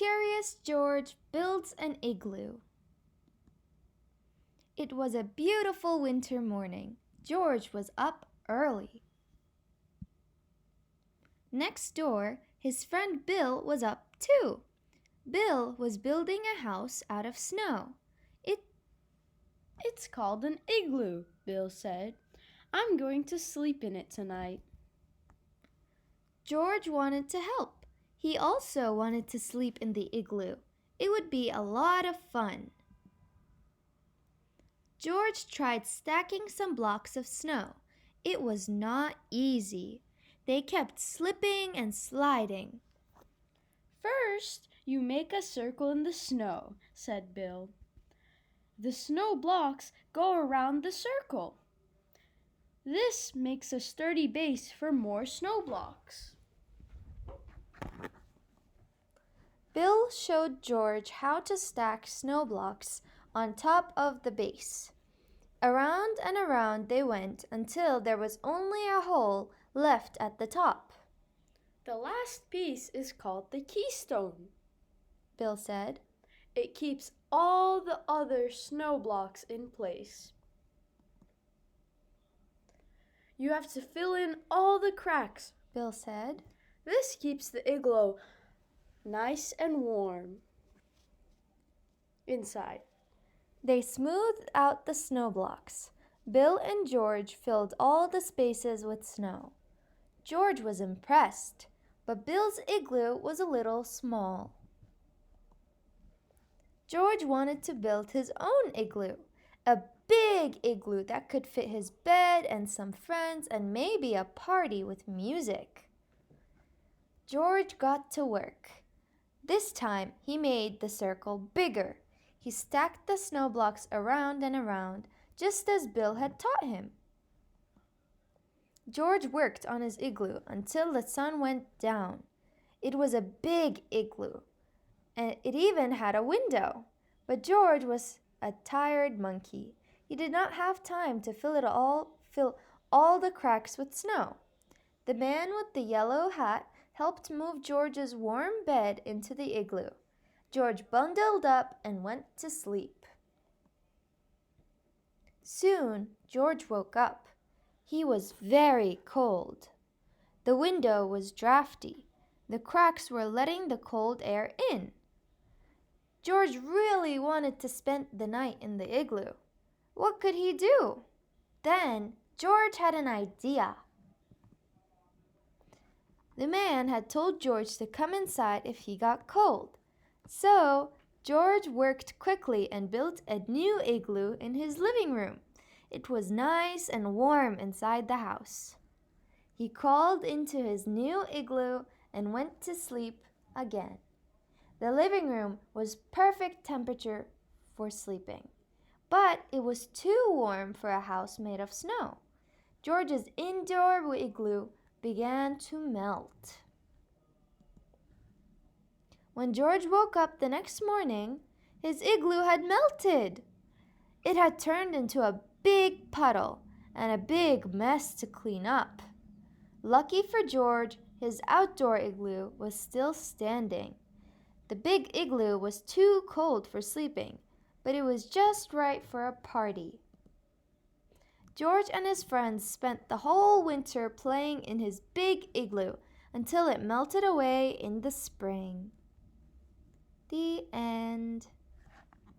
Curious George builds an igloo. It was a beautiful winter morning. George was up early. Next door, his friend Bill was up too. Bill was building a house out of snow. It's called an igloo, Bill said. I'm going to sleep in it tonight. George wanted to help. He also wanted to sleep in the igloo. It would be a lot of fun. George tried stacking some blocks of snow. It was not easy. They kept slipping and sliding. First, you make a circle in the snow, said Bill. The snow blocks go around the circle. This makes a sturdy base for more snow blocks. Bill showed George how to stack snow blocks on top of the base. Around and around they went until there was only a hole left at the top. The last piece is called the keystone, Bill said. It keeps all the other snow blocks in place. You have to fill in all the cracks, Bill said. This keeps the igloo nice and warm inside. They smoothed out the snow blocks. Bill and George filled all the spaces with snow. George was impressed, but Bill's igloo was a little small. George wanted to build his own igloo, a big igloo that could fit his bed and some friends and maybe a party with music. George got to work. This time he made the circle bigger. He stacked the snow blocks around and around, just as Bill had taught him. George worked on his igloo until the sun went down. It was a big igloo, and it even had a window. But George was a tired monkey. He did not have time to fill all the cracks with snow. The man with the yellow hat helped move George's warm bed into the igloo. George bundled up and went to sleep. Soon George woke up. He was very cold. The window was drafty. The cracks were letting the cold air in. George really wanted to spend the night in the igloo. What could he do? Then George had an idea. The man had told George to come inside if he got cold. So George worked quickly and built a new igloo in his living room. It was nice and warm inside the house. He crawled into his new igloo and went to sleep again. The living room was perfect temperature for sleeping, but it was too warm for a house made of snow. George's indoor igloo began to melt. When George woke up the next morning, his igloo had melted. It had turned into a big puddle and a big mess to clean up. Lucky for George, his outdoor igloo was still standing. The big igloo was too cold for sleeping, but it was just right for a party. George and his friends spent the whole winter playing in his big igloo until it melted away in the spring. The end.